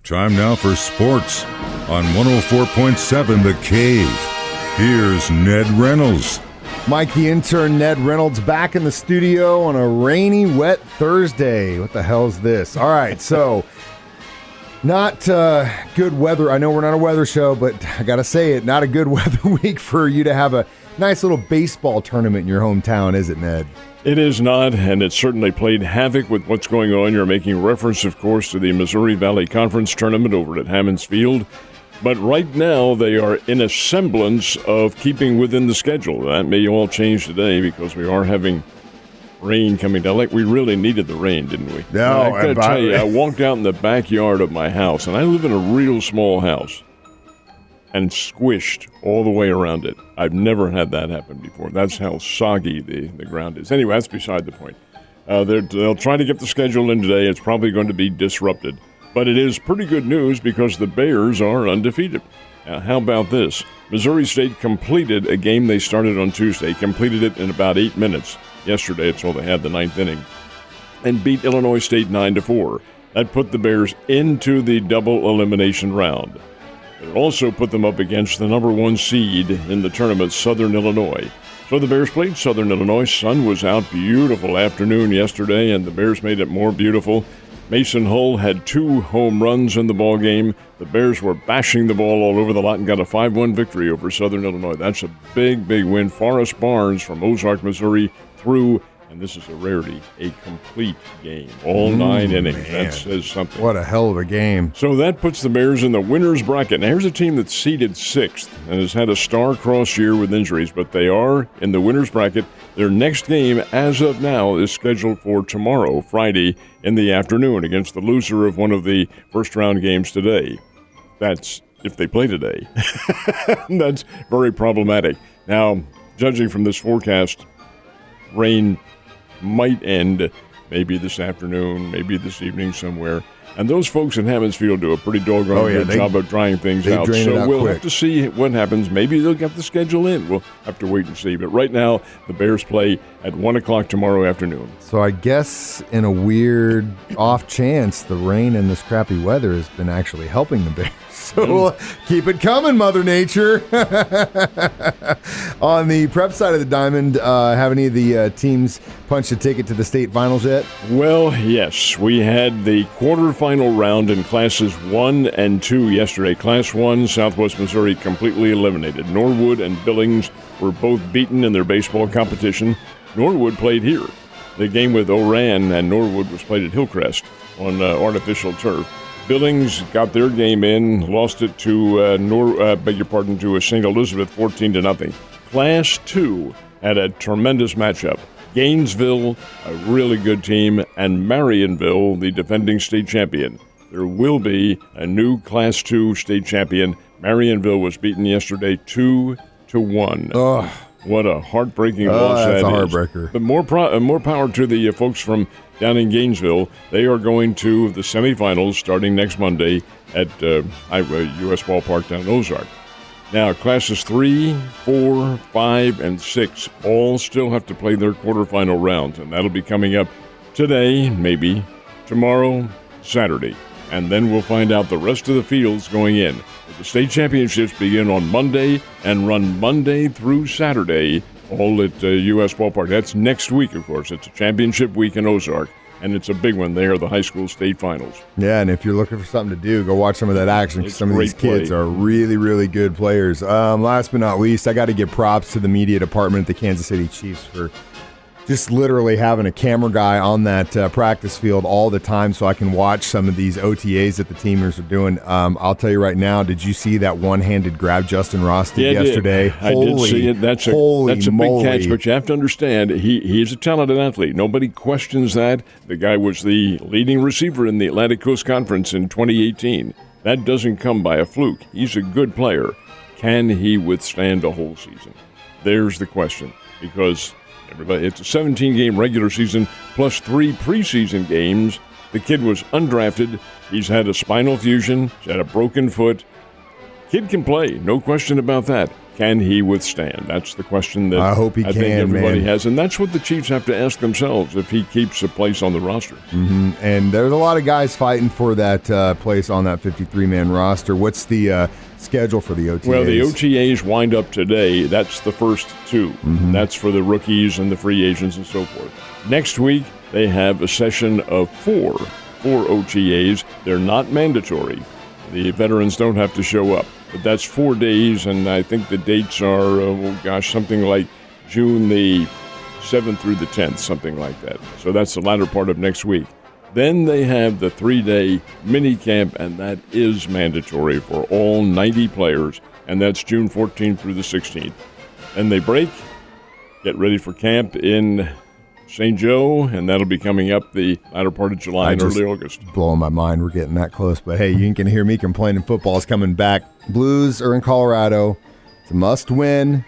Time now for sports on 104.7 The Cave. Here's Ned Reynolds. Mike, the intern, Ned Reynolds, back in the studio on a rainy, wet Thursday. What the hell is this? All right, so not good weather. I know we're not a weather show, but I got to say it, not a good weather week for you to have a nice little baseball tournament in your hometown, is it, Ned? It is not, and it certainly played havoc with what's going on. You're making reference, of course, to the Missouri Valley Conference tournament over at Hammons Field. But right now, they are in a semblance of keeping within the schedule. That may all change today because we are having rain coming down. Like, we really needed the rain, didn't we? No, I got to tell you, I walked out in the backyard of my house, and I live in a real small house, and squished all the way around it. I've never had that happen before. That's how soggy the ground is. Anyway, that's beside the point. They'll try to get the schedule in today. It's probably going to be disrupted. But it is pretty good news because the Bears are undefeated. Now, how about this? Missouri State completed a game they started on Tuesday, completed it in about 8 minutes yesterday. It's all they had, the ninth inning, and beat Illinois State 9-4. That put the Bears into the double elimination round. It also put them up against the number one seed in the tournament, Southern Illinois. So the Bears played Southern Illinois. Sun was out, beautiful afternoon yesterday, and the Bears made it more beautiful. Mason Hull had 2 home runs in the ball game. The Bears were bashing the ball all over the lot and got a 5-1 victory over Southern Illinois. That's a big, big win. Forrest Barnes from Ozark, Missouri, threw, and this is a rarity, a complete game. All 9 innings. Man. That says something. What a hell of a game. So that puts the Bears in the winner's bracket. Now, here's a team that's seeded 6th and has had a star-crossed year with injuries, but they are in the winner's bracket. Their next game, as of now, is scheduled for tomorrow, Friday, in the afternoon against the loser of one of the first-round games today. That's if they play today. That's very problematic. Now, judging from this forecast, rain might end maybe this afternoon, maybe this evening somewhere. And those folks in Hammons Field do a pretty doggone good job of drying things out. So we'll have to see what happens. Maybe they'll get the schedule in. We'll have to wait and see. But right now, the Bears play at 1 o'clock tomorrow afternoon. So I guess in a weird off chance, the rain and this crappy weather has been actually helping the Bears. So keep it coming, Mother Nature. On the prep side of the diamond, have any of the teams punched a ticket to the state finals yet? Well, yes. We had the quarterfinal round in classes 1 and 2 yesterday. Class 1, Southwest Missouri completely eliminated. Norwood and Billings were both beaten in their baseball competition. Norwood played here. The game with Oran and Norwood was played at Hillcrest on artificial turf. Billings got their game in, lost it to to St. Elizabeth 14-0. Class 2 had a tremendous matchup. Gainesville, a really good team, and Marionville, the defending state champion. There will be a new Class 2 state champion. Marionville was beaten yesterday 2-1. Ugh. What a heartbreaking loss that is. That's a heartbreaker. But more power to the folks from down in Gainesville. They are going to the semifinals starting next Monday at U.S. Ballpark down in Ozark. Now, classes 3, 4, 5, and 6 all still have to play their quarterfinal rounds, and that'll be coming up today, maybe tomorrow, Saturday. And then we'll find out the rest of the fields going in. The state championships begin on Monday and run Monday through Saturday, all at U.S. Ballpark. That's next week, of course. It's a championship week in Ozark, and it's a big one there, the high school state finals. Yeah, and if you're looking for something to do, go watch some of that action, because some of these kids are really, really good players. Last but not least, I got to give props to the media department at the Kansas City Chiefs for just literally having a camera guy on that practice field all the time so I can watch some of these OTAs that the teamers are doing. I'll tell you right now, did you see that one-handed grab Justin Ross did yesterday? I did see it. That's a big catch, but you have to understand, he's a talented athlete. Nobody questions that. The guy was the leading receiver in the Atlantic Coast Conference in 2018. That doesn't come by a fluke. He's a good player. Can he withstand a whole season? There's the question, because it's a 17-game regular season plus 3 preseason games. The kid was undrafted. He's had a spinal fusion. He's had a broken foot. Kid can play, no question about that. Can he withstand? That's the question that I hope he think can, everybody man. has. And that's what the Chiefs have to ask themselves if he keeps a place on the roster. Mm-hmm. And there's a lot of guys fighting for that place on that 53-man roster. What's the schedule for the OTAs? Well, the OTAs wind up today. That's the first two. Mm-hmm. That's for the rookies and the free agents and so forth. Next week, they have a session of four OTAs. They're not mandatory. The veterans don't have to show up. But that's 4 days, and I think the dates are, something like June the 7th through the 10th, something like that. So that's the latter part of next week. Then they have the 3-day mini camp, and that is mandatory for all 90 players, and that's June 14th through the 16th. Then they break, get ready for camp in St. Joe, and that'll be coming up the latter part of July and early August. Blowing my mind we're getting that close. But, hey, you ain't going to hear me complaining. Football's coming back. Blues are in Colorado. It's a must-win.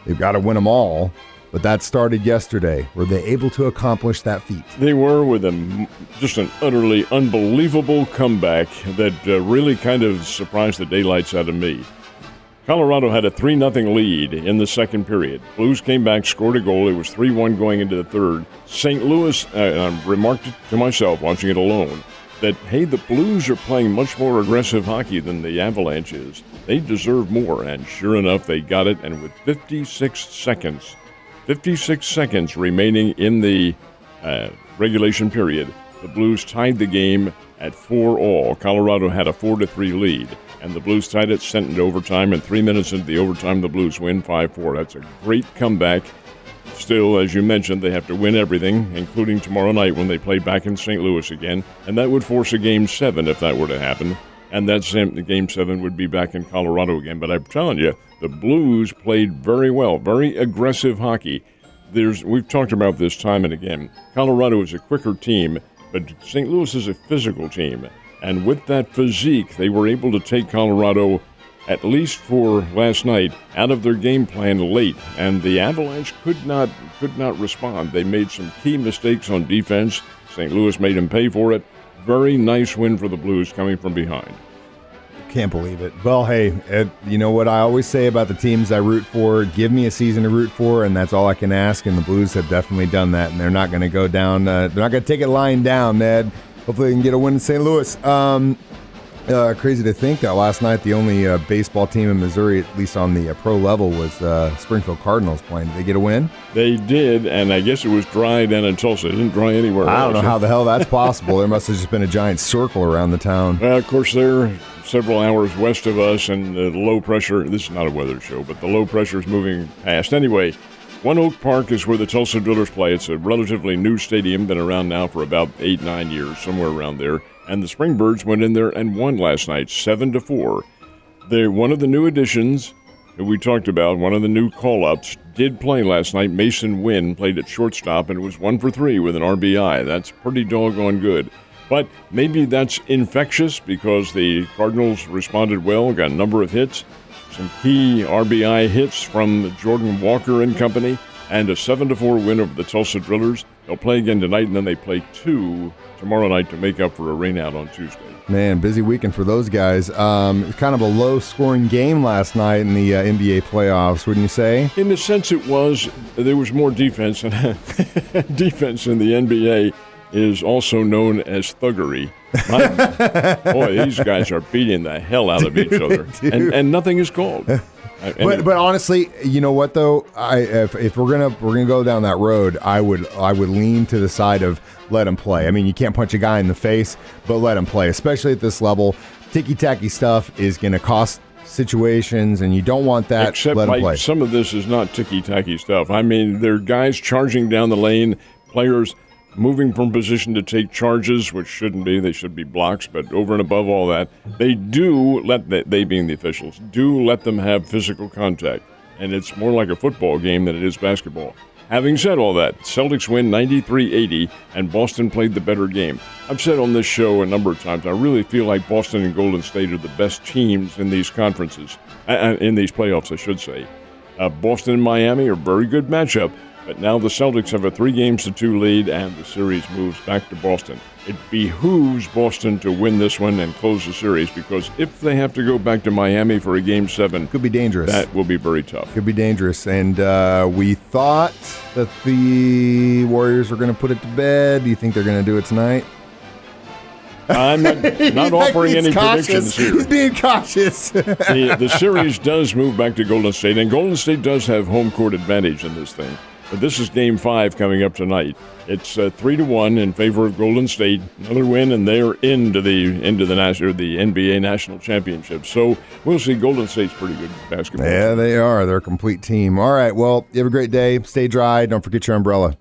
They've got to win them all. But that started yesterday. Were they able to accomplish that feat? They were, with just an utterly unbelievable comeback that really kind of surprised the daylights out of me. Colorado had a 3-0 lead in the second period. Blues came back, scored a goal. It was 3-1 going into the third. St. Louis, I remarked to myself watching it alone, that, hey, the Blues are playing much more aggressive hockey than the Avalanche is. They deserve more, and sure enough, they got it. And with 56 seconds remaining in the regulation period, the Blues tied the game at 4-all. Colorado had a 4-3 lead. And the Blues tied it, sent it to overtime, and 3 minutes into the overtime, the Blues win 5-4. That's a great comeback. Still, as you mentioned, they have to win everything, including tomorrow night when they play back in St. Louis again. And that would force a Game 7 if that were to happen. And that Game 7 would be back in Colorado again. But I'm telling you, the Blues played very well, very aggressive hockey. We've talked about this time and again. Colorado is a quicker team, but St. Louis is a physical team. And with that physique, they were able to take Colorado, at least for last night, out of their game plan late. And the Avalanche could not respond. They made some key mistakes on defense. St. Louis made them pay for it. Very nice win for the Blues coming from behind. Can't believe it. Well, hey, you know what I always say about the teams I root for? Give me a season to root for, and that's all I can ask. And the Blues have definitely done that, and they're not going to go down. They're not going to take it lying down, Ned. Hopefully they can get a win in St. Louis. Crazy to think that last night the only baseball team in Missouri, at least on the pro level, was Springfield Cardinals playing. Did they get a win? They did, and I guess it was dry down in Tulsa. It didn't dry anywhere else. I don't know how the hell that's possible. There must have just been a giant circle around the town. Well, of course, they're several hours west of us, and the low pressure, this is not a weather show, but the low pressure is moving past. Anyway, One Oak Park is where the Tulsa Drillers play. It's a relatively new stadium, been around now for about 8-9 years, somewhere around there. And the Springbirds went in there and won last night, 7-4. They're one of the new additions that we talked about, one of the new call-ups, did play last night. Mason Wynn played at shortstop and was 1 for 3 with an RBI. That's pretty doggone good. But maybe that's infectious because the Cardinals responded well, got a number of hits. Some key RBI hits from Jordan Walker and company, and a 7-4 win over the Tulsa Drillers. They'll play again tonight, and then they play 2 tomorrow night to make up for a rainout on Tuesday. Man, busy weekend for those guys. It was kind of a low-scoring game last night in the NBA playoffs, wouldn't you say? In the sense it was, there was more defense, and defense in the NBA is also known as thuggery. Boy, these guys are beating the hell out of each other, and nothing is called. But honestly, you know what though? If we're gonna go down that road, I would lean to the side of let him play. I mean, you can't punch a guy in the face, but let him play, especially at this level. Ticky-tacky stuff is going to cost situations, and you don't want that. Except let him play. Some of this is not ticky-tacky stuff. I mean, there are guys charging down the lane, players moving from position to take charges, which shouldn't be. They should be blocks, but over and above all that, they do they being the officials, do let them have physical contact. And it's more like a football game than it is basketball. Having said all that, Celtics win 93-80, and Boston played the better game. I've said on this show a number of times, I really feel like Boston and Golden State are the best teams in these conferences, in these playoffs, I should say. Boston and Miami are a very good matchup. But now the Celtics have a 3-2 lead, and the series moves back to Boston. It behooves Boston to win this one and close the series, because if they have to go back to Miami for a Game 7, could be dangerous. That will be very tough. Could be dangerous. And we thought that the Warriors were going to put it to bed. Do you think they're going to do it tonight? I'm not offering any predictions here. He's being cautious. The series does move back to Golden State, and Golden State does have home court advantage in this thing. But this is Game 5 coming up tonight. It's 3-1 in favor of Golden State. Another win, and they're into the NBA National Championship. So we'll see. Golden State's pretty good basketball. Yeah, they are. They're a complete team. All right. Well, you have a great day. Stay dry. Don't forget your umbrella.